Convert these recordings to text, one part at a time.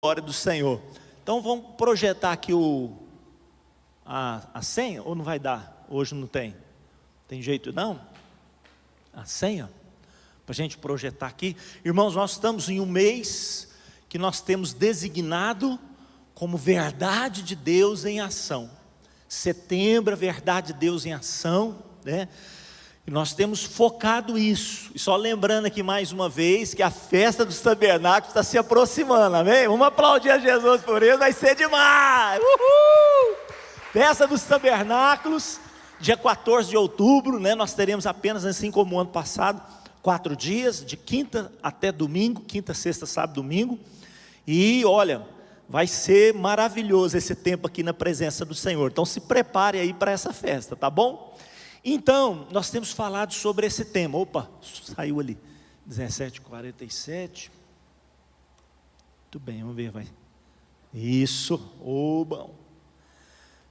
glória do Senhor. Então vamos projetar aqui a senha, ou não vai dar? Hoje não tem. Tem jeito não? A senha? Para a gente projetar aqui. Irmãos, nós estamos em um mês que nós temos designado como verdade de Deus em ação. Setembro, a verdade de Deus em ação, né? E nós temos focado isso. E só lembrando aqui mais uma vez que a festa dos tabernáculos está se aproximando, amém? Vamos aplaudir a Jesus por isso, vai ser demais! Uhul! Festa dos tabernáculos, dia 14 de outubro, né? Nós teremos apenas, assim como o ano passado, 4 dias, de quinta até domingo, quinta, sexta, sábado, domingo. E olha, vai ser maravilhoso esse tempo aqui na presença do Senhor. Então se prepare aí para essa festa, tá bom? Então, nós temos falado sobre esse tema. Opa, saiu ali, 17h47. Muito bem, vamos ver, vai. Isso, bom.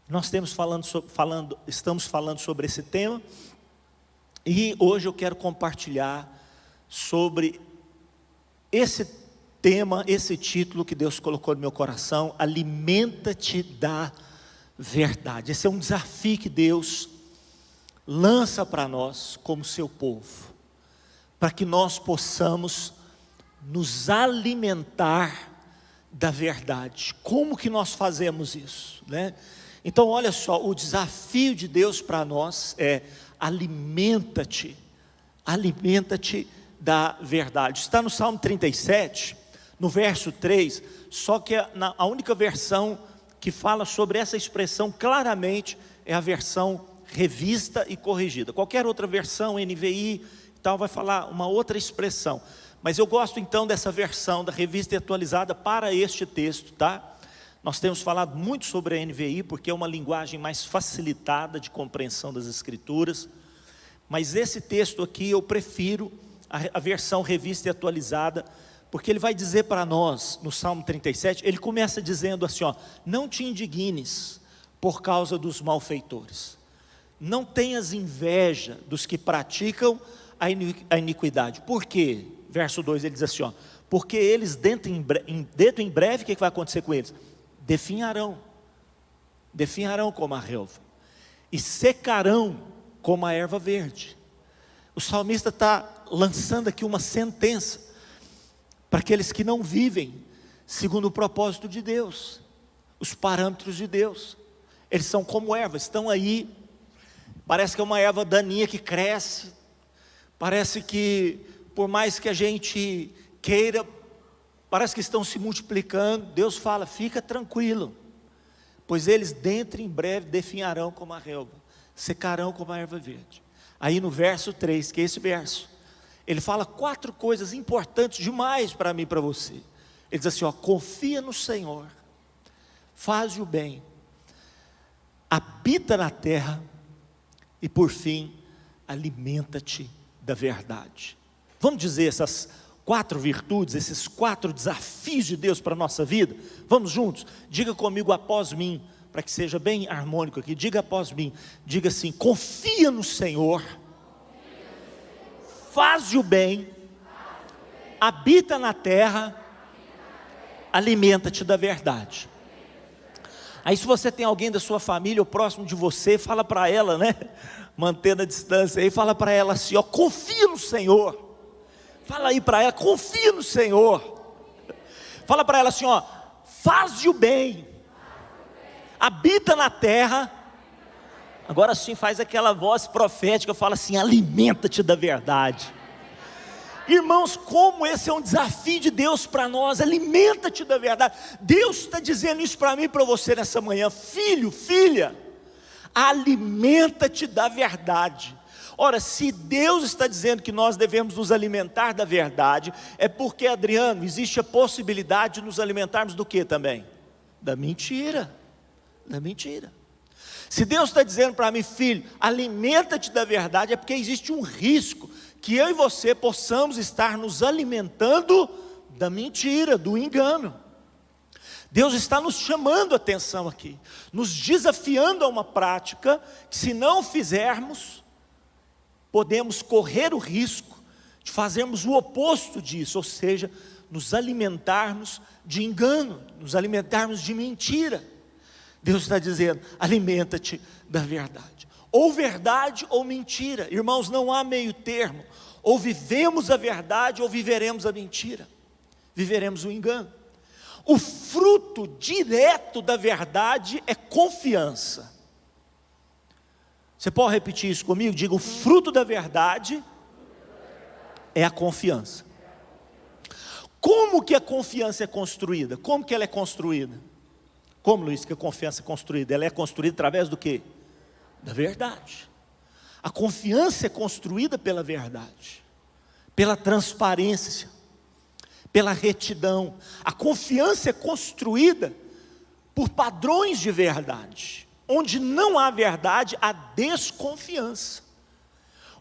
Nós estamos falando sobre esse tema. E hoje eu quero compartilhar sobre esse tema, esse título que Deus colocou no meu coração: alimenta-te da verdade. Esse é um desafio que Deus lança para nós como seu povo, para que nós possamos nos alimentar da verdade. Como que nós fazemos isso, né? Então olha só, o desafio de Deus para nós é: alimenta-te da verdade. Está no Salmo 37, no verso 3, só que a única versão que fala sobre essa expressão claramente é a versão revista e corrigida. Qualquer outra versão, NVI e tal, vai falar uma outra expressão. Mas eu gosto então dessa versão da revista e atualizada para este texto, tá? Nós temos falado muito sobre a NVI, porque é uma linguagem mais facilitada de compreensão das Escrituras. Mas esse texto aqui eu prefiro a versão revista e atualizada, porque ele vai dizer para nós, no Salmo 37, ele começa dizendo assim, ó: não te indignes por causa dos malfeitores. Não tenhas inveja dos que praticam a iniquidade. Por quê? Verso 2 ele diz assim, ó: porque eles dentro em breve, o que vai acontecer com eles? Definharão como a relva, e secarão como a erva verde. O salmista está lançando aqui uma sentença para aqueles que não vivem segundo o propósito de Deus, os parâmetros de Deus. Eles são como erva, estão aí. Parece que é uma erva daninha que cresce, parece que por mais que a gente queira, parece que estão se multiplicando. Deus fala: fica tranquilo, pois eles dentro em breve definharão como a relva, secarão como a erva verde. Aí no verso 3, que é esse verso, ele fala 4 coisas importantes demais para mim e para você. Ele diz assim, ó: confia no Senhor, faz o bem, habita na terra, e por fim, alimenta-te da verdade. Vamos dizer essas 4 virtudes, esses 4 desafios de Deus para a nossa vida? Vamos juntos? Diga comigo após mim, para que seja bem harmônico aqui. Diga após mim, diga assim: confia no Senhor, faz o bem, habita na terra, alimenta-te da verdade. Aí se você tem alguém da sua família ou próximo de você, fala para ela, né, mantendo a distância aí, fala para ela assim, ó: confia no Senhor. Fala aí para ela: confia no Senhor. Fala para ela assim, ó: faz o bem, habita na terra. Agora sim, faz aquela voz profética, fala assim: alimenta-te da verdade. Irmãos, como esse é um desafio de Deus para nós: alimenta-te da verdade. Deus está dizendo isso para mim e para você nessa manhã: filho, filha, alimenta-te da verdade. Ora, se Deus está dizendo que nós devemos nos alimentar da verdade, é porque, Adriano, existe a possibilidade de nos alimentarmos do que também? Da mentira. Da mentira. Se Deus está dizendo para mim: filho, alimenta-te da verdade, é porque existe um risco que eu e você possamos estar nos alimentando da mentira, do engano. Deus está nos chamando a atenção aqui, nos desafiando a uma prática que, se não fizermos, podemos correr o risco de fazermos o oposto disso, ou seja, nos alimentarmos de engano, nos alimentarmos de mentira. Deus está dizendo: alimenta-te da verdade. Ou verdade ou mentira. Irmãos, não há meio termo. Ou vivemos a verdade ou viveremos a mentira. Viveremos o engano. O fruto direto da verdade é confiança. Você pode repetir isso comigo? Diga: o fruto da verdade é a confiança. Como que a confiança é construída? Como que ela é construída? Como, Luiz, que a confiança é construída? Ela é construída através do quê? Da verdade. A confiança é construída pela verdade, pela transparência, pela retidão. A confiança é construída por padrões de verdade. Onde não há verdade, há desconfiança.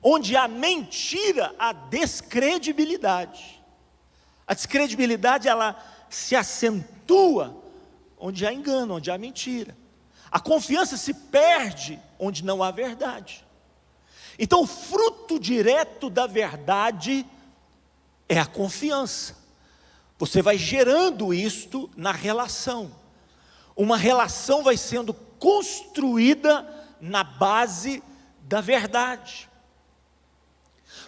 Onde há mentira, há descredibilidade. A descredibilidade, ela se acentua onde há engano, onde há mentira. A confiança se perde onde não há verdade. Então, o fruto direto da verdade é a confiança. Você vai gerando isto na relação. Uma relação vai sendo construída na base da verdade.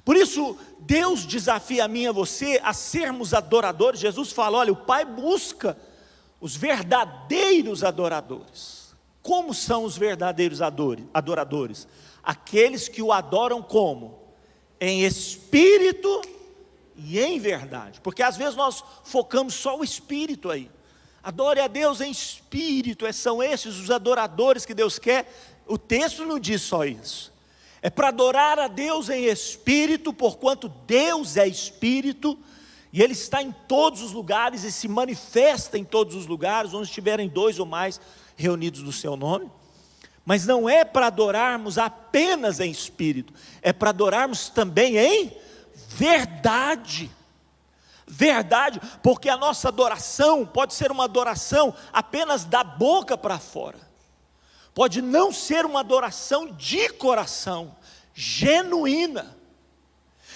Por isso, Deus desafia a mim e a você a sermos adoradores. Jesus fala: olha, o Pai busca os verdadeiros adoradores. Como são os verdadeiros adoradores? Aqueles que o adoram como? Em espírito e em verdade. Porque às vezes nós focamos só o espírito aí. Adore a Deus em espírito, são esses os adoradores que Deus quer. O texto não diz só isso. É para adorar a Deus em espírito, porquanto Deus é espírito, e Ele está em todos os lugares e se manifesta em todos os lugares, onde estiverem dois ou mais reunidos no seu nome. Mas não é para adorarmos apenas em espírito, é para adorarmos também em verdade. Verdade, porque a nossa adoração pode ser uma adoração apenas da boca para fora, pode não ser uma adoração de coração, genuína.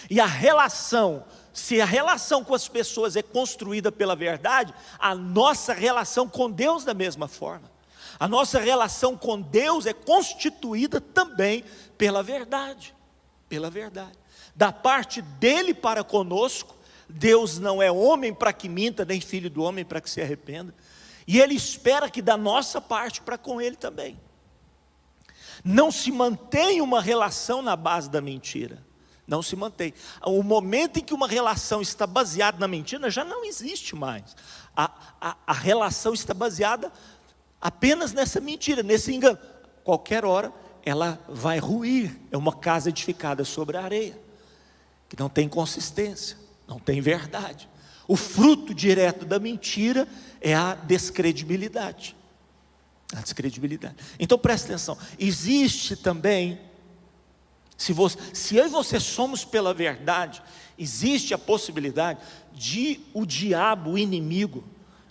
E a relação, se a relação com as pessoas é construída pela verdade, a nossa relação com Deus da mesma forma. A nossa relação com Deus é constituída também pela verdade. Pela verdade. Da parte dele para conosco, Deus não é homem para que minta, nem filho do homem para que se arrependa. E Ele espera que da nossa parte para com Ele também. Não se mantém uma relação na base da mentira. Não se mantém. O momento em que uma relação está baseada na mentira, já não existe mais. A relação está baseada apenas nessa mentira, nesse engano. Qualquer hora ela vai ruir. É uma casa edificada sobre a areia, que não tem consistência, não tem verdade. O fruto direto da mentira é a descredibilidade. A descredibilidade. Então preste atenção, existe também, se eu e você somos pela verdade, existe a possibilidade de o diabo, o inimigo,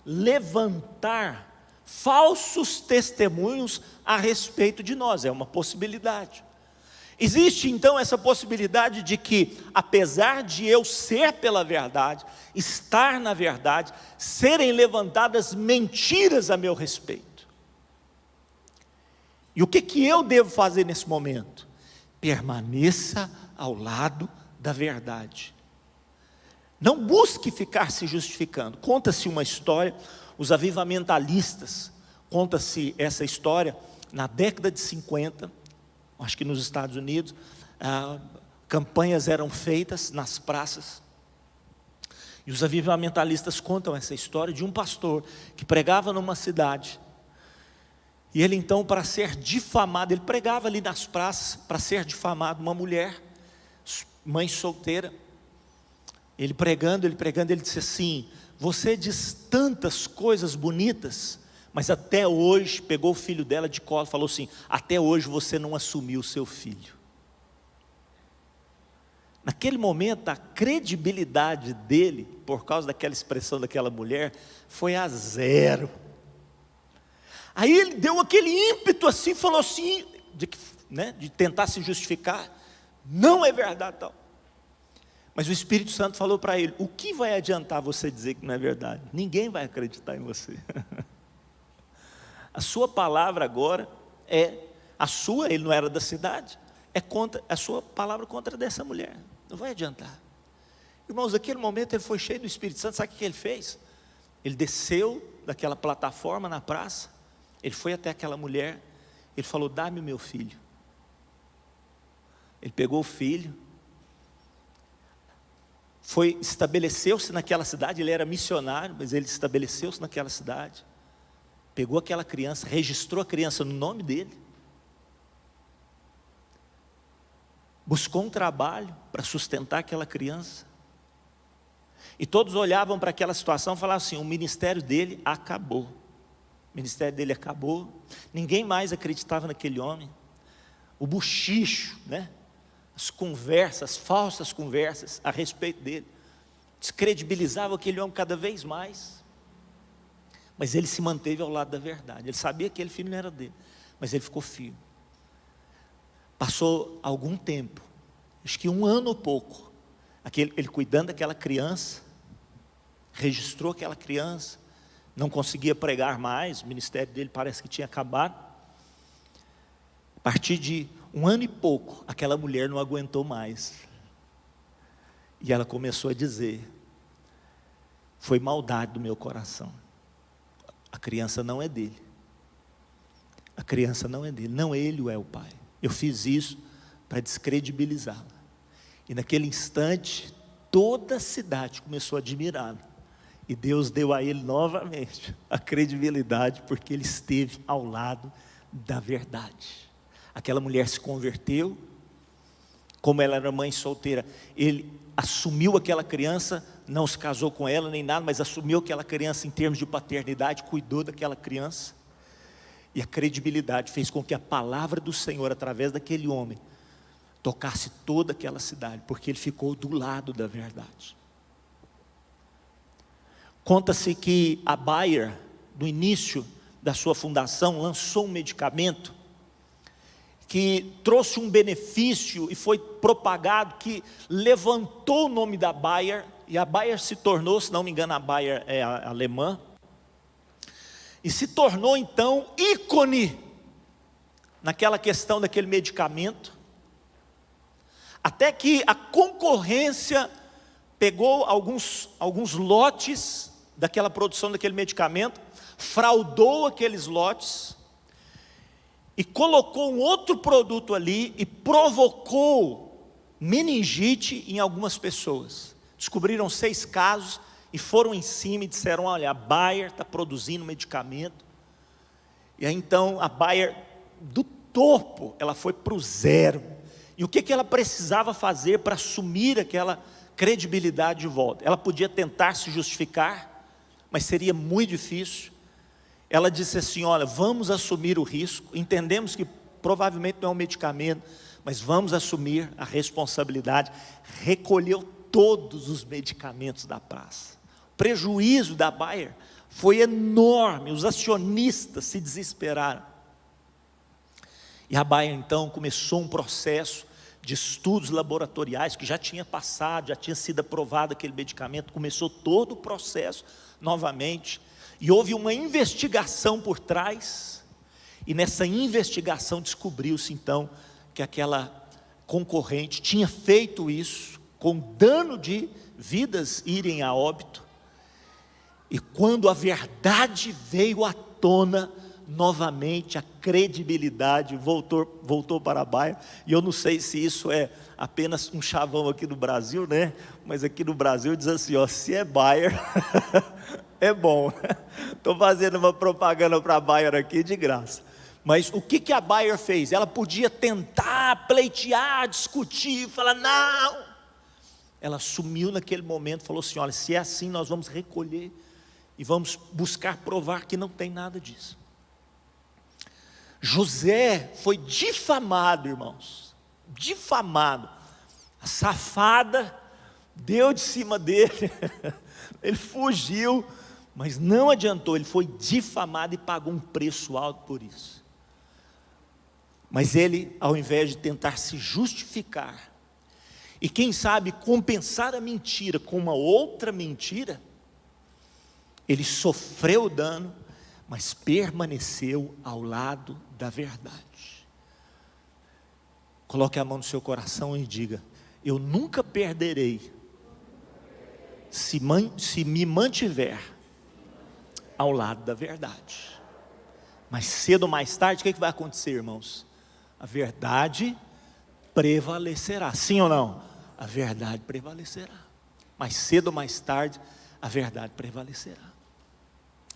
levantar falsos testemunhos a respeito de nós. É uma possibilidade. Existe então essa possibilidade de que, apesar de eu ser pela verdade, estar na verdade, serem levantadas mentiras a meu respeito. E o que eu devo fazer nesse momento? Permaneça ao lado da verdade. Não busque ficar se justificando. Conta-se uma história, os avivamentalistas, conta-se essa história, na década de 50, acho que nos Estados Unidos, campanhas eram feitas nas praças, e os avivamentalistas contam essa história de um pastor, que pregava numa cidade, e ele então, para ser difamado, ele pregava ali nas praças, para ser difamado, uma mulher, mãe solteira, ele pregando, ele disse assim: você diz tantas coisas bonitas, mas até hoje, pegou o filho dela de colo e falou assim: até hoje você não assumiu o seu filho. Naquele momento, a credibilidade dele, por causa daquela expressão daquela mulher, foi a zero. Aí ele deu aquele ímpeto assim, falou assim, de tentar se justificar: não é verdade tal. Mas o Espírito Santo falou para ele: o que vai adiantar você dizer que não é verdade? Ninguém vai acreditar em você. A sua palavra agora é a sua, ele não era da cidade, é contra a sua palavra contra dessa mulher. Não vai adiantar. Irmãos, naquele momento ele foi cheio do Espírito Santo. Sabe o que ele fez? Ele desceu daquela plataforma na praça, ele foi até aquela mulher, ele falou: dá-me o meu filho. Ele pegou o filho, estabeleceu-se naquela cidade. Ele era missionário, mas ele estabeleceu-se naquela cidade, pegou aquela criança, registrou a criança no nome dele, buscou um trabalho para sustentar aquela criança, e todos olhavam para aquela situação e falavam assim: o ministério dele acabou, o ministério dele acabou, ninguém mais acreditava naquele homem. O bochicho, né? As conversas, as falsas conversas a respeito dele, descredibilizavam aquele homem cada vez mais. Mas ele se manteve ao lado da verdade. Ele sabia que aquele filho não era dele, mas ele ficou firme. Passou algum tempo, acho que 1 ano ou pouco, ele cuidando daquela criança, registrou aquela criança, não conseguia pregar mais, o ministério dele parece que tinha acabado. A partir de 1 ano e pouco, aquela mulher não aguentou mais, e ela começou a dizer: foi maldade do meu coração, a criança não é dele, a criança não é dele, não, ele é o pai, eu fiz isso para descredibilizá-la. E naquele instante, toda a cidade começou a admirá-lo, e Deus deu a ele novamente a credibilidade, porque ele esteve ao lado da verdade. Aquela mulher se converteu, como ela era mãe solteira, ele assumiu aquela criança, não se casou com ela nem nada, mas assumiu aquela criança em termos de paternidade, cuidou daquela criança, e a credibilidade fez com que a palavra do Senhor, através daquele homem, tocasse toda aquela cidade, porque ele ficou do lado da verdade. Conta-se que a Bayer, no início da sua fundação, lançou um medicamento que trouxe um benefício e foi propagado, que levantou o nome da Bayer, e a Bayer se tornou, se não me engano a Bayer é alemã, e se tornou então ícone naquela questão daquele medicamento, até que a concorrência pegou alguns lotes daquela produção daquele medicamento, fraudou aqueles lotes, e colocou um outro produto ali, e provocou meningite em algumas pessoas. Descobriram 6 casos, e foram em cima e disseram: olha, a Bayer está produzindo medicamento. E aí então a Bayer, do topo, ela foi para o zero. E o que ela precisava fazer para assumir aquela credibilidade de volta? Ela podia tentar se justificar, mas seria muito difícil. Ela disse assim: olha, vamos assumir o risco, entendemos que provavelmente não é um medicamento, mas vamos assumir a responsabilidade. Recolheu todos os medicamentos da praça. O prejuízo da Bayer foi enorme, os acionistas se desesperaram. E a Bayer então começou um processo de estudos laboratoriais, que já tinha passado, já tinha sido aprovado aquele medicamento, começou todo o processo novamente, e houve uma investigação por trás, e nessa investigação descobriu-se então que aquela concorrente tinha feito isso, com dano de vidas irem a óbito. E quando a verdade veio à tona, novamente a credibilidade voltou para a Bayer. E eu não sei se isso é apenas um chavão aqui no Brasil, né? Mas aqui no Brasil diz assim, ó, se é Bayer, é bom. Estou fazendo uma propaganda para a Bayer aqui de graça. Mas o que a Bayer fez? Ela podia tentar, pleitear, discutir, falar não. Ela assumiu naquele momento, falou assim, olha, se é assim nós vamos recolher e vamos buscar provar que não tem nada disso. José foi difamado, irmãos, difamado. A safada deu de cima dele, ele fugiu, mas não adiantou, ele foi difamado e pagou um preço alto por isso. Mas ele, ao invés de tentar se justificar e quem sabe compensar a mentira com uma outra mentira, ele sofreu o dano, mas permaneceu ao lado da verdade. Coloque a mão no seu coração e diga: eu nunca perderei, se me mantiver ao lado da verdade. Mas cedo ou mais tarde, o que vai acontecer, irmãos? A verdade prevalecerá, sim ou não? A verdade prevalecerá, mas cedo ou mais tarde, a verdade prevalecerá.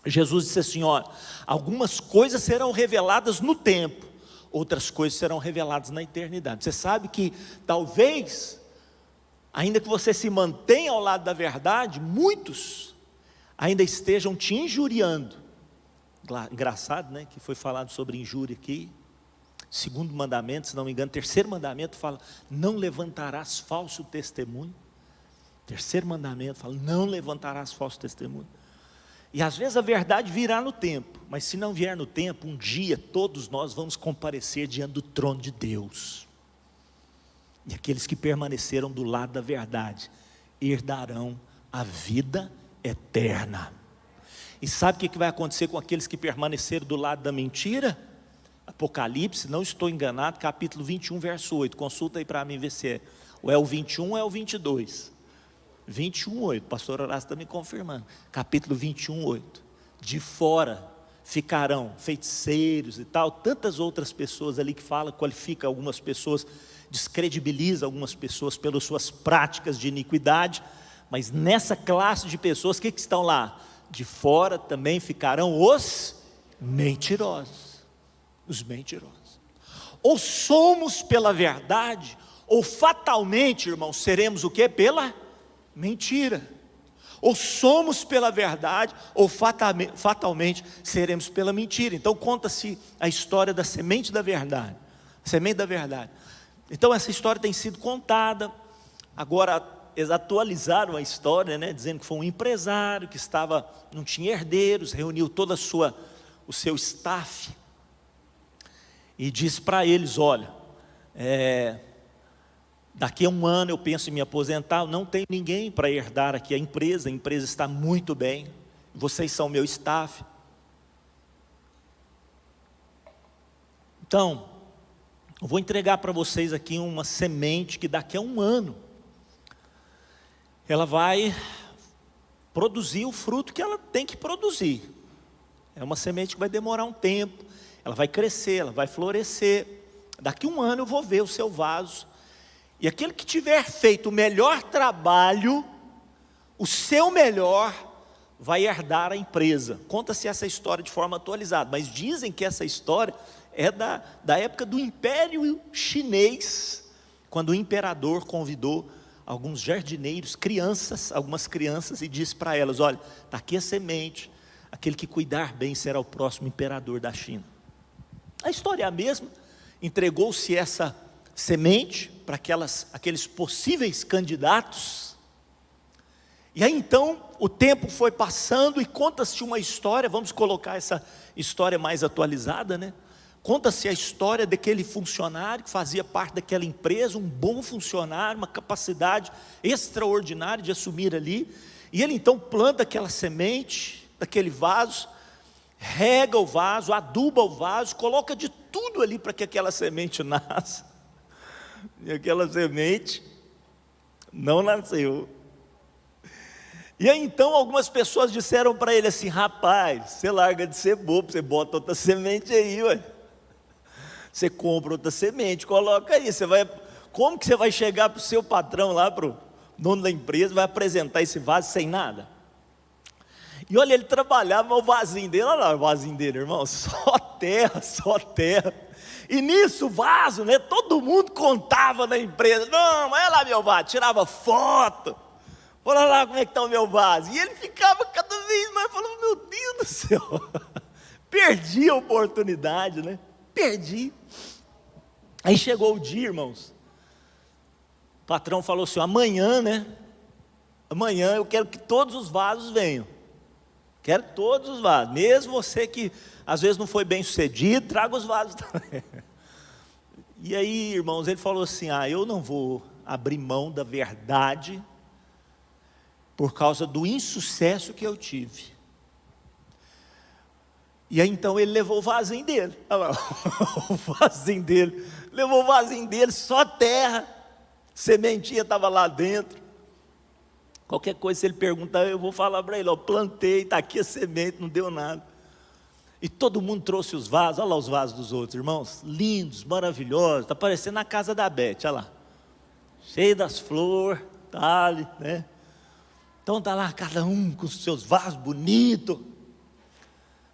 Jesus disse assim: olha, algumas coisas serão reveladas no tempo, outras coisas serão reveladas na eternidade. Você sabe que talvez, ainda que você se mantenha ao lado da verdade, muitos ainda estejam te injuriando. Engraçado, né, que foi falado sobre injúria aqui. Segundo mandamento, se não me engano, terceiro mandamento fala: não levantarás falso testemunho. Terceiro mandamento fala: não levantarás falso testemunho. E às vezes a verdade virá no tempo, mas se não vier no tempo, um dia todos nós vamos comparecer diante do trono de Deus. E aqueles que permaneceram do lado da verdade herdarão a vida eterna. E sabe o que vai acontecer com aqueles que permaneceram do lado da mentira? Apocalipse, não estou enganado, capítulo 21, verso 8. Consulta aí para mim ver se é. Ou é o 21 ou é o 22. 21, 8. O pastor Horácio está me confirmando. Capítulo 21, 8. De fora ficarão feiticeiros e tal, tantas outras pessoas ali que fala, qualifica algumas pessoas, descredibiliza algumas pessoas pelas suas práticas de iniquidade. Mas nessa classe de pessoas, o que estão lá? De fora também ficarão os mentirosos. Os mentirosos. Ou somos pela verdade, ou fatalmente, irmãos, seremos o que? Pela mentira. Ou somos pela verdade, ou fatalmente seremos pela mentira. Então conta-se a história da semente da verdade. A semente da verdade. Então essa história tem sido contada. Agora eles atualizaram a história, né, dizendo que foi um empresário que não tinha herdeiros, reuniu todo o seu staff e disse para eles: olha, daqui a um ano eu penso em me aposentar, não tem ninguém para herdar aqui a empresa está muito bem, vocês são meu staff. Então, eu vou entregar para vocês aqui uma semente que daqui a um ano ela vai produzir o fruto que ela tem que produzir. É uma semente que vai demorar um tempo, ela vai crescer, ela vai florescer. Daqui a um ano eu vou ver o seu vaso, e aquele que tiver feito o melhor trabalho, o seu melhor, vai herdar a empresa. Conta-se essa história de forma atualizada, mas dizem que essa história é da época do Império Chinês, quando o imperador convidou alguns jardineiros, algumas crianças, e disse para elas: olha, está aqui a semente, aquele que cuidar bem será o próximo imperador da China. A história é a mesma. Entregou-se essa semente para aqueles possíveis candidatos, e aí então o tempo foi passando, e conta-se uma história, vamos colocar essa história mais atualizada, né? Conta-se a história daquele funcionário que fazia parte daquela empresa, um bom funcionário, uma capacidade extraordinária de assumir ali, e ele então planta aquela semente, daquele vaso, rega o vaso, aduba o vaso, coloca de tudo ali para que aquela semente nasça, e aquela semente não nasceu. E aí então algumas pessoas disseram para ele assim: rapaz, você larga de ser bobo, você bota outra semente aí, ué. Você compra outra semente, coloca aí. Como que você vai chegar para o seu patrão lá, para o dono da empresa, vai apresentar esse vaso sem nada? E olha, ele trabalhava o vasinho dele, olha lá o vasinho dele, irmão, só terra, só terra. E nisso o vaso, né, todo mundo contava na empresa: não, olha lá meu vaso, tirava foto, olha lá como é que está o meu vaso. E ele ficava cada vez mais falando: meu Deus do céu, perdi a oportunidade, né? Perdi. Aí chegou o dia, irmãos, o patrão falou assim: amanhã, né? Amanhã eu quero que todos os vasos venham. Quero todos os vasos, mesmo você que às vezes não foi bem sucedido, traga os vasos também. E aí, irmãos, ele falou assim: eu não vou abrir mão da verdade por causa do insucesso que eu tive. E aí então ele levou o vasinho dele, olha lá, o vasinho dele, levou o vasinho dele, só terra, sementinha estava lá dentro. Qualquer coisa, se ele perguntar, eu vou falar para ele, ó, plantei, está aqui a semente, não deu nada. E todo mundo trouxe os vasos, olha lá os vasos dos outros, irmãos, lindos, maravilhosos, está parecendo a casa da Beth, olha lá, cheio das flores, tá ali, né? Então está lá cada um com os seus vasos bonitos.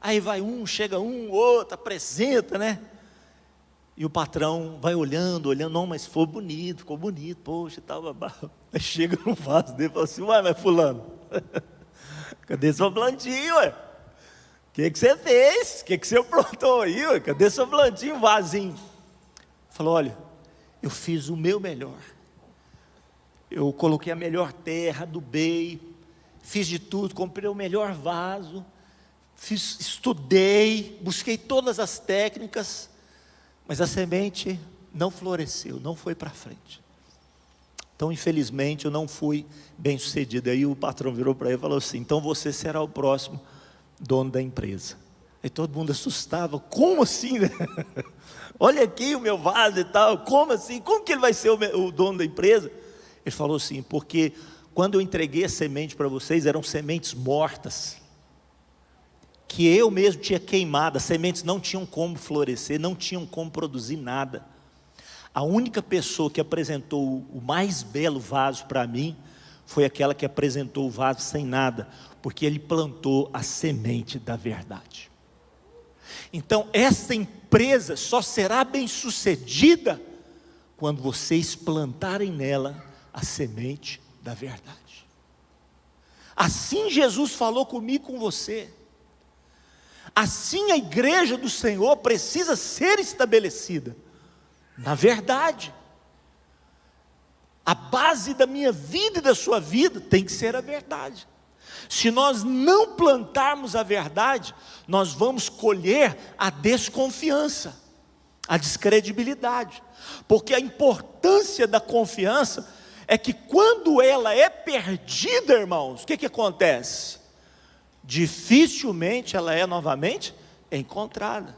Aí vai um, chega um, outro, apresenta, né? E o patrão vai olhando, não, mas ficou bonito, poxa, tal, babá. Aí chega no vaso dele e fala assim, ué, mas fulano, cadê sua plantinha, ué? O que você fez? O que você plantou aí, ué? Cadê sua plantinha, vasinho? Falou, olha, eu fiz o meu melhor. Eu coloquei a melhor terra, adubei, fiz de tudo, comprei o melhor vaso, estudei, busquei todas as técnicas, mas a semente não floresceu, não foi para frente. Então, infelizmente, eu não fui bem sucedido. Aí o patrão virou para ele e falou assim, então você será o próximo dono da empresa. Aí todo mundo assustava, como assim, né? Olha aqui o meu vaso e tal, como assim? Como que ele vai ser o dono da empresa? Ele falou assim, porque quando eu entreguei a semente para vocês, eram sementes mortas, que eu mesmo tinha queimado, as sementes não tinham como florescer, não tinham como produzir nada. A única pessoa que apresentou o mais belo vaso para mim, foi aquela que apresentou o vaso sem nada, porque ele plantou a semente da verdade. Então essa empresa só será bem sucedida, quando vocês plantarem nela a semente da verdade. Assim Jesus falou comigo e com você. Assim a igreja do Senhor precisa ser estabelecida na verdade. A base da minha vida e da sua vida tem que ser a verdade. Se nós não plantarmos a verdade, nós vamos colher a desconfiança, a descredibilidade, porque a importância da confiança é que quando ela é perdida, irmãos, o que acontece? Dificilmente ela é novamente encontrada.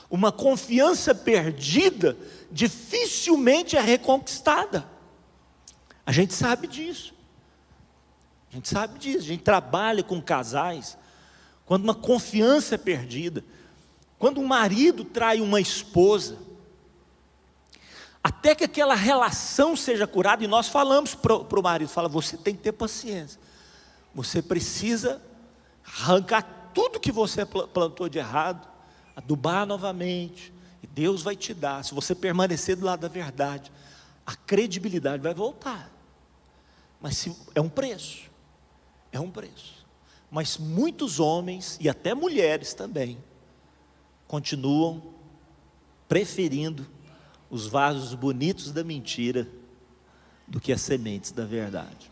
Uma confiança perdida dificilmente é reconquistada. A gente sabe disso. A gente trabalha com casais. Quando uma confiança é perdida, quando um marido trai uma esposa, até que aquela relação seja curada, e nós falamos para o marido, você tem que ter paciência, você precisa arrancar tudo que você plantou de errado, adubar novamente, e Deus vai te dar, se você permanecer do lado da verdade, a credibilidade vai voltar, mas é um preço, mas muitos homens, e até mulheres também, continuam preferindo os vasos bonitos da mentira, do que as sementes da verdade.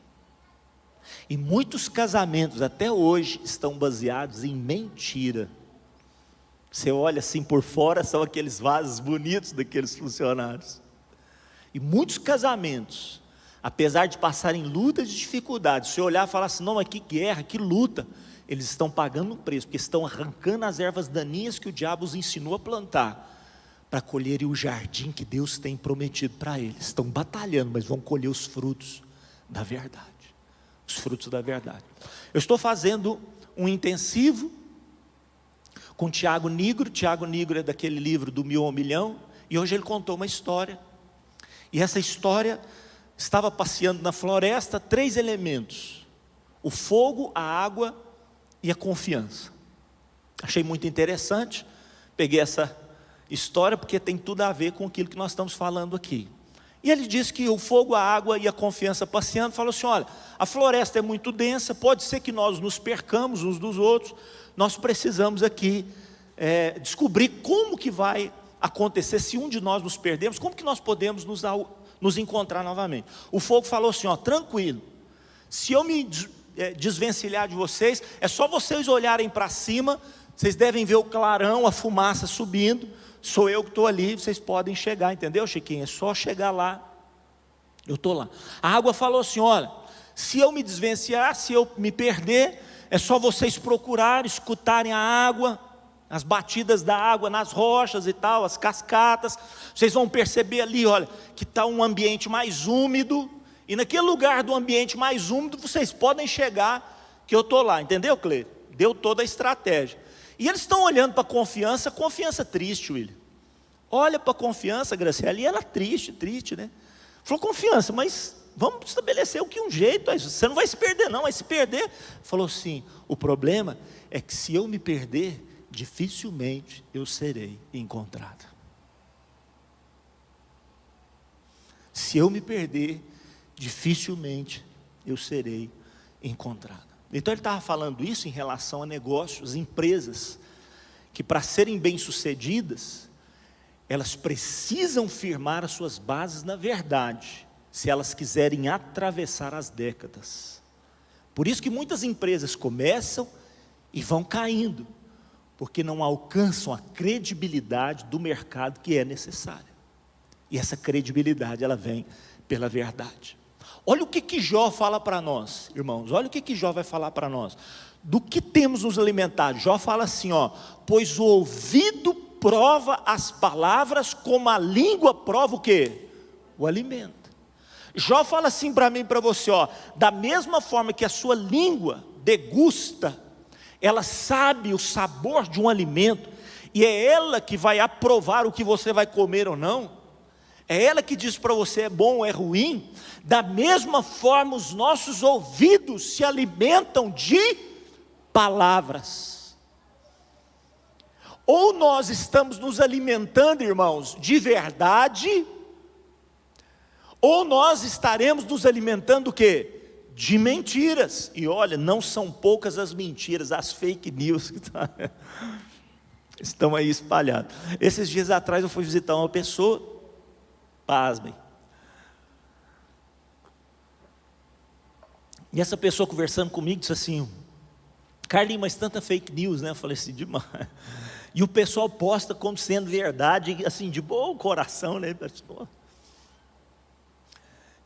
E muitos casamentos até hoje estão baseados em mentira. Você olha assim por fora, são aqueles vasos bonitos daqueles funcionários. E muitos casamentos, apesar de passarem lutas e dificuldades, se olhar e falar assim, não, mas que guerra, que luta, eles estão pagando um preço, porque estão arrancando as ervas daninhas que o diabo os ensinou a plantar, para colherem o jardim que Deus tem prometido para eles. Estão batalhando, mas vão colher os frutos da verdade. Os frutos da verdade. Eu estou fazendo um intensivo com Tiago Nigro. Tiago Nigro é daquele livro do 1000 ao 1.000.000, e hoje ele contou uma história, e essa história estava passeando na floresta, 3 elementos: o fogo, a água e a confiança. Achei muito interessante, peguei essa história porque tem tudo a ver com aquilo que nós estamos falando aqui. E ele disse que o fogo, a água e a confiança passeando, falou assim, olha, a floresta é muito densa, pode ser que nós nos percamos uns dos outros, nós precisamos aqui descobrir como que vai acontecer, se um de nós nos perdemos, como que nós podemos nos encontrar novamente. O fogo falou assim, ó, tranquilo, se eu me desvencilhar de vocês, é só vocês olharem para cima, vocês devem ver o clarão, a fumaça subindo, sou eu que estou ali, vocês podem chegar, entendeu, Chiquinho? É só chegar lá, Eu estou lá. A água falou assim: olha, se eu me desvencilhar, se eu me perder, é só vocês procurarem, escutarem a água, as batidas da água nas rochas e tal, as cascatas. Vocês vão perceber ali, olha, que está um ambiente mais úmido, e naquele lugar do ambiente mais úmido, vocês podem chegar, que eu estou lá, entendeu, Cleide? Deu toda a estratégia. E eles estão olhando para a confiança, confiança triste, William. Olha para a confiança, Graciela, e ela triste, né? Falou: confiança, mas vamos estabelecer um jeito, você não vai se perder não, mas se perder, falou assim: o problema é que se eu me perder, dificilmente eu serei encontrada. Se eu me perder, dificilmente eu serei encontrada. Então ele estava falando isso em relação a negócios, empresas, que para serem bem-sucedidas, elas precisam firmar as suas bases na verdade, se elas quiserem atravessar as décadas. Por isso que muitas empresas começam e vão caindo, porque não alcançam a credibilidade do mercado que é necessária. E essa credibilidade, ela vem pela verdade. Olha o que Jó fala para nós, irmãos, olha o que Jó vai falar para nós. Do que temos nos alimentado? Jó fala assim, ó: pois o ouvido prova as palavras, como a língua prova o quê? O alimento. Jó fala assim para mim e para você, ó: da mesma forma que a sua língua degusta, ela sabe o sabor de um alimento, e é ela que vai aprovar o que você vai comer ou não, é ela que diz para você é bom ou é ruim. Da mesma forma os nossos ouvidos se alimentam de palavras. Ou nós estamos nos alimentando, irmãos, de verdade, ou nós estaremos nos alimentando o quê? De mentiras. E olha, não são poucas as mentiras, as fake news que estão aí espalhadas. Esses dias atrás eu fui visitar uma pessoa, pasmem, e essa pessoa conversando comigo disse assim: Carlinhos, mas tanta fake news, né? Eu falei assim: demais. E o pessoal posta como sendo verdade, assim, de bom coração, né?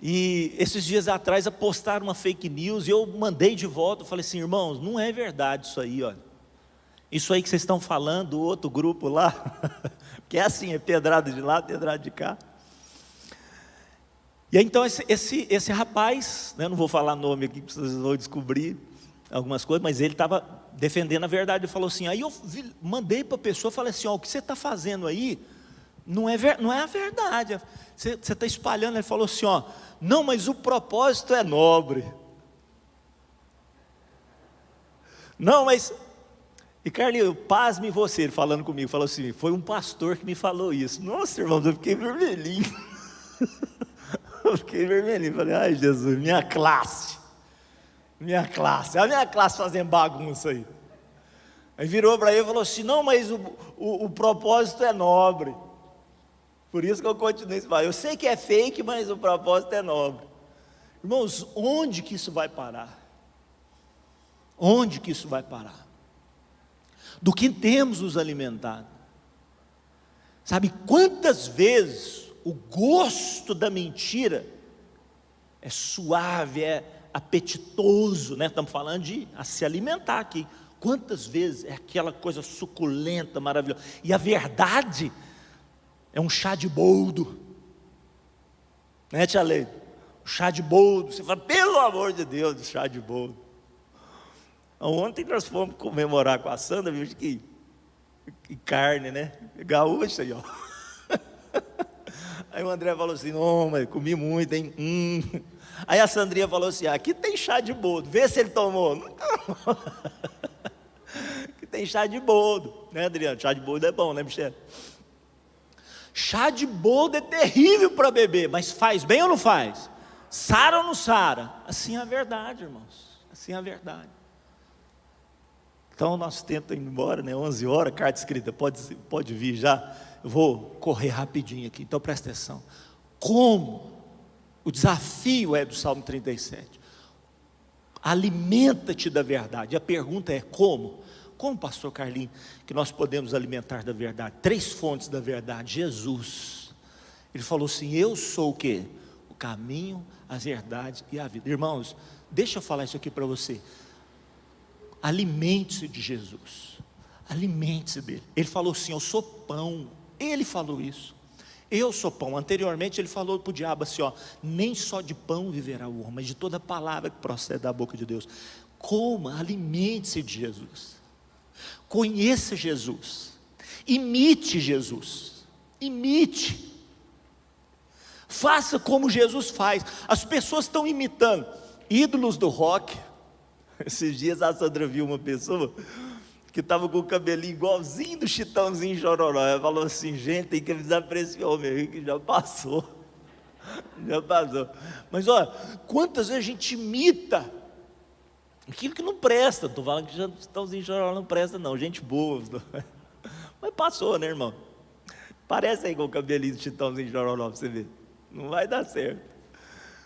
E esses dias atrás postaram uma fake news, e eu mandei de volta, eu falei assim: irmãos, não é verdade isso aí, olha. Isso aí que vocês estão falando, do outro grupo lá, que é assim, é pedrada de lá, pedrada de cá. E aí então esse rapaz, né, não vou falar nome aqui, vocês vão descobrir algumas coisas, mas ele estava defendendo a verdade. Ele falou assim, aí eu mandei para a pessoa, falei assim: ó, o que você está fazendo aí, não é a verdade, você está espalhando. Ele falou assim, ó: não, mas o propósito é nobre. Não, mas... E Carlinhos, pasme você, ele falando comigo, falou assim: foi um pastor que me falou isso. Nossa, irmãos, eu fiquei vermelhinho. Eu fiquei vermelhinho, falei: ai Jesus, minha classe, a minha classe fazendo bagunça aí. Aí virou para ele e falou assim: não, mas o propósito é nobre. Por isso que eu continuei falando, eu sei que é fake, mas o propósito é nobre. Irmãos, onde que isso vai parar? Onde que isso vai parar? Do que temos nos alimentado. Sabe quantas vezes o gosto da mentira é suave, é apetitoso, né? Estamos falando de se alimentar aqui. Quantas vezes é aquela coisa suculenta, maravilhosa, e a verdade é um chá de boldo, né, tia Leide? Um chá de boldo, você fala: pelo amor de Deus, chá de boldo. Ontem nós fomos comemorar com a Sandra, viu, que carne, né? Gaúcha aí, ó. Aí o André falou assim: não, mas comi muito, hein? Aí a Sandrinha falou assim: aqui tem chá de boldo, vê se ele tomou. Não tomou. Aqui tem chá de boldo, né, Adriano? Chá de boldo é bom, né, Michele? Chá de boldo é terrível para beber, mas faz bem ou não faz? Sara ou não sara? Assim é a verdade, irmãos, assim é a verdade. Então o nosso tempo está indo embora, né? 11 horas, carta escrita, pode vir já. Eu vou correr rapidinho aqui, então presta atenção. Como? O desafio é do Salmo 37. Alimenta-te da verdade. A pergunta é como? Como, pastor Carlinhos, que nós podemos alimentar da verdade? 3 fontes da verdade. Jesus, ele falou assim: eu sou o quê? O caminho, a verdade e a vida. Irmãos, deixa eu falar isso aqui para você. Alimente-se de Jesus, alimente-se dele. Ele falou assim: eu sou pão. Ele falou isso, eu sou pão. Anteriormente ele falou para o diabo assim: ó, nem só de pão viverá o homem, mas de toda palavra que procede da boca de Deus. Coma, alimente-se de Jesus, conheça Jesus, imite Jesus, imite, faça como Jesus faz. As pessoas estão imitando ídolos do rock. Esses dias a Sandra viu uma pessoa que estava com o cabelinho igualzinho do Chitãozinho Chororó. Ela falou assim: gente, tem que avisar para esse homem aí que já passou. Já passou. Mas olha, quantas vezes a gente imita aquilo que não presta. Estou falando que Chitãozinho Chororó não presta não, gente boa. Mas passou, né, irmão? Parece aí com o cabelinho do Chitãozinho Chororó para você ver. Não vai dar certo.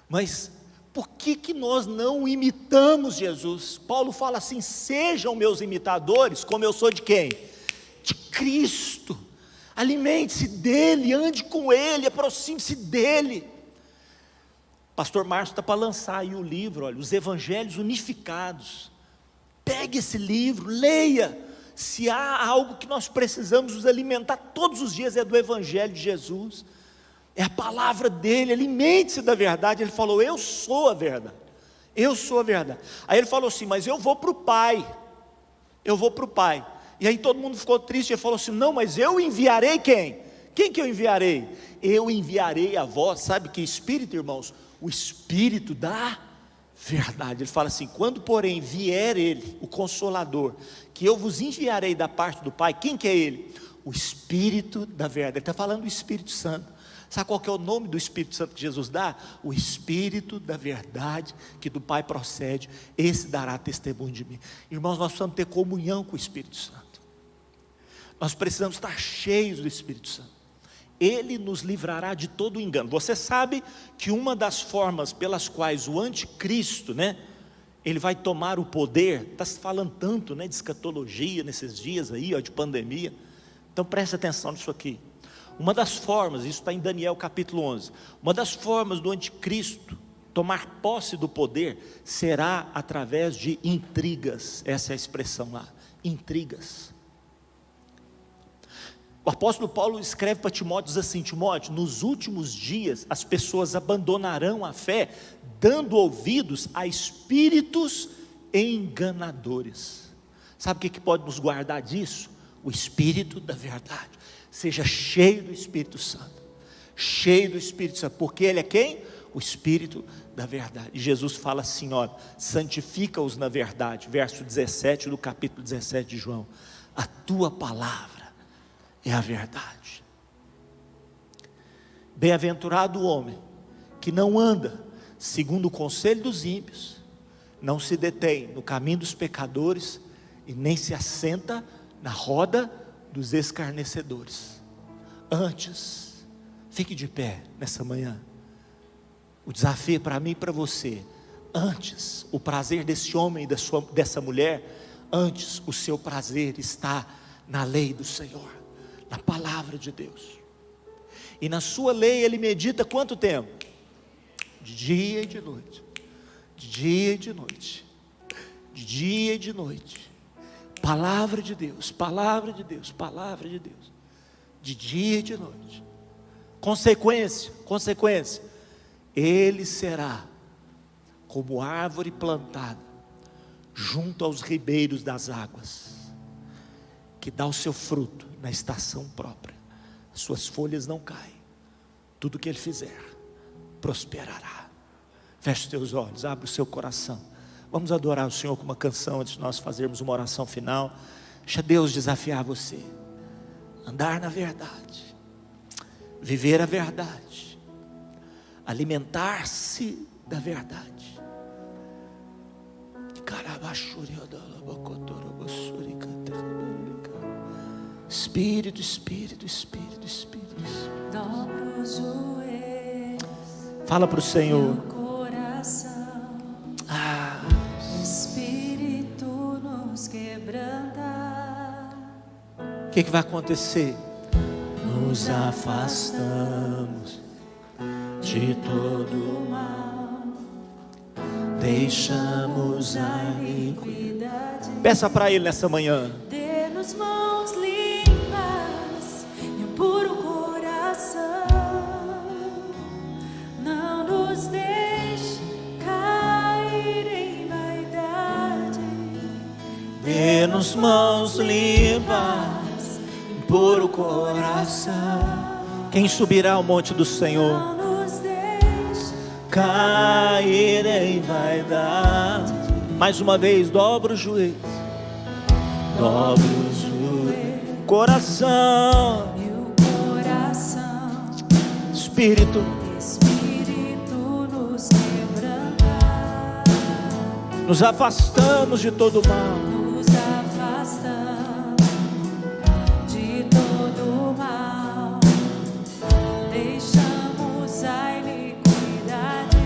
Mas por que nós não imitamos Jesus? Paulo fala assim: sejam meus imitadores, como eu sou de quem? De Cristo. Alimente-se dele, ande com ele, aproxime-se dele. Pastor Márcio está para lançar aí o livro, olha, Os Evangelhos Unificados. Pegue esse livro, leia. Se há algo que nós precisamos nos alimentar todos os dias, é do Evangelho de Jesus, é a palavra dele. Alimente-se da verdade. Ele falou: eu sou a verdade, eu sou a verdade. Aí ele falou assim: mas eu vou para o Pai, eu vou para o Pai. E aí todo mundo ficou triste. Ele falou assim: não, mas eu enviarei quem? Quem que eu enviarei? Eu enviarei a vós, sabe que Espírito, irmãos? O Espírito da verdade. Ele fala assim: quando porém vier ele, o Consolador, que eu vos enviarei da parte do Pai. Quem que é ele? O Espírito da verdade. Ele está falando do Espírito Santo. Sabe qual que é o nome do Espírito Santo que Jesus dá? O Espírito da verdade, que do Pai procede. Esse dará testemunho de mim. Irmãos, nós precisamos ter comunhão com o Espírito Santo. Nós precisamos estar cheios do Espírito Santo. Ele nos livrará de todo o engano. Você sabe que uma das formas pelas quais o anticristo, ele vai tomar o poder, está se falando tanto, de escatologia nesses dias aí, de pandemia. Então preste atenção nisso aqui. Uma das formas, isso está em Daniel capítulo 11, uma das formas do anticristo tomar posse do poder será através de intrigas. Essa é a expressão lá, intrigas. O apóstolo Paulo escreve para Timóteo, diz assim: Timóteo, nos últimos dias as pessoas abandonarão a fé, dando ouvidos a espíritos enganadores. Sabe o que pode nos guardar disso? O Espírito da verdade. Seja cheio do Espírito Santo, cheio do Espírito Santo, porque ele é quem? O Espírito da verdade. E Jesus fala assim: olha, santifica-os na verdade, verso 17 do capítulo 17 de João. A tua palavra é a verdade. Bem-aventurado o homem que não anda segundo o conselho dos ímpios, não se detém no caminho dos pecadores e nem se assenta na roda dos escarnecedores. Antes, fique de pé nessa manhã. O desafio para mim e para você: antes o prazer desse homem e dessa mulher, antes o seu prazer está na lei do Senhor, na palavra de Deus. E na sua lei ele medita quanto tempo? De dia e de noite, de dia e de noite, de dia e de noite. Palavra de Deus, palavra de Deus, palavra de Deus, de dia e de noite. Consequência, ele será como árvore plantada junto aos ribeiros das águas, que dá o seu fruto na estação própria, suas folhas não caem, tudo que ele fizer prosperará. Feche os teus olhos, abre o seu coração. Vamos adorar o Senhor com uma canção antes de nós fazermos uma oração final. Deixa Deus desafiar você. Andar na verdade, viver a verdade, alimentar-se da verdade. Espírito, Espírito, Espírito, Espírito. Dobro os joelhos. Fala para o Senhor. Espírito nos quebranta. O que vai acontecer? Nos afastamos de todo mal, deixamos a iniquidade. Peça para Ele nessa manhã. Dê-nos mãos limpas e um puro coração. Não nos deixe cair em vaidade. Dê-nos mãos limpas, puro coração. Quem subirá ao monte do Senhor? Não nos deixe Cair em vaidade. Mais uma vez, dobra os joelhos. Dobra os joelhos. Coração, e o coração. Espírito, Espírito nos quebrantar. nos afastamos de todo mal. Nos afastamos de todo mal. Deixamos a iniquidade.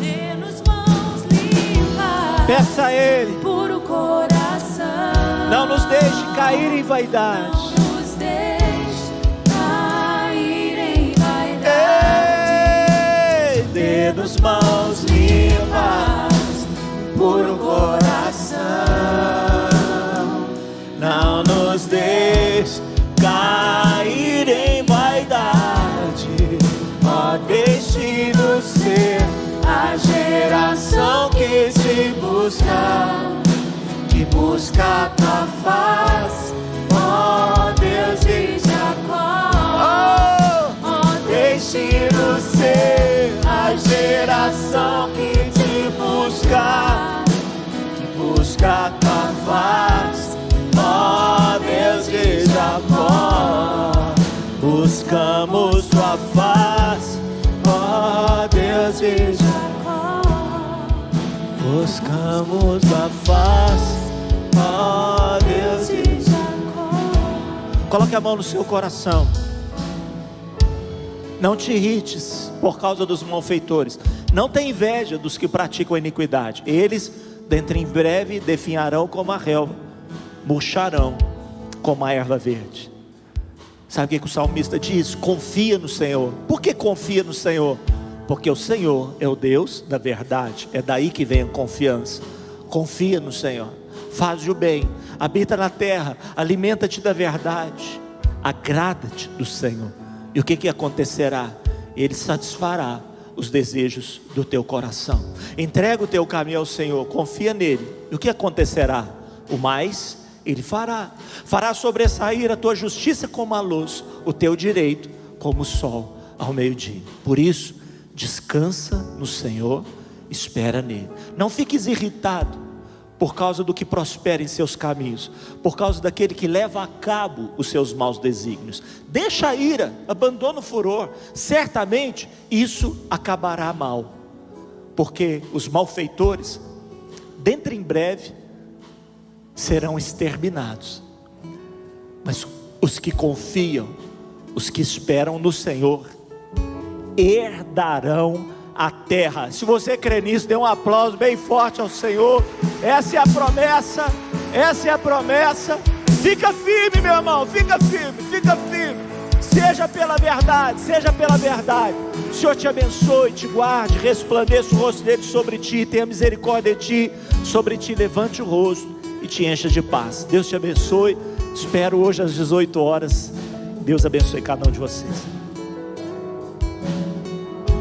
Dê-nos mãos limpas, Peça a Ele, puro coração. não nos deixe cair em vaidade. Não nos deixe cair em vaidade. Ei, dê-nos mãos limpas, puro coração. Não nos deixe cair em vaidade. Ó, deixe-nos ser a geração que te busca, que busca a tua face, ó Deus de Jacó. Oh, deixe-nos ser a geração que te busca, que busca a tua face, ó Deus de Jacó. Buscamos tua face, ó Deus de Jacó. Buscamos tua face, ó Deus de Jacó. Coloque a mão no seu coração. Não te irrites por causa dos malfeitores. Não tenha inveja dos que praticam a iniquidade. Eles, dentro em breve, definharão como a relva, murcharão como a erva verde. Sabe o que o salmista diz? Confia no Senhor. Por que confia no Senhor? Porque o Senhor é o Deus da verdade. É daí que vem a confiança. Confia no Senhor. Faz o bem. Habita na terra. Alimenta-te da verdade. Agrada-te do Senhor. E o que acontecerá? Ele satisfará os desejos do teu coração. Entrega o teu caminho ao Senhor. Confia nele. E o que acontecerá? O mais Ele fará. Fará sobressair a tua justiça como a luz, o teu direito como o sol ao meio-dia. Por isso, descansa no Senhor, espera nele. Não fiques irritado por causa do que prospera em seus caminhos, por causa daquele que leva a cabo os seus maus desígnios. Deixa a ira, abandona o furor. Certamente isso acabará mal, porque os malfeitores, dentro em breve, serão exterminados. Mas os que confiam, os que esperam no Senhor, herdarão a terra. Se você crê nisso, dê um aplauso bem forte ao Senhor. Essa é a promessa. Essa é a promessa. Fica firme, meu irmão. Fica firme, fica firme. Seja pela verdade, seja pela verdade. O Senhor te abençoe, te guarde, resplandeça o rosto dele sobre ti, tenha misericórdia de ti, sobre ti levante o rosto e te encha de paz. Deus te abençoe. Espero hoje às 18 horas. Deus abençoe cada um de vocês.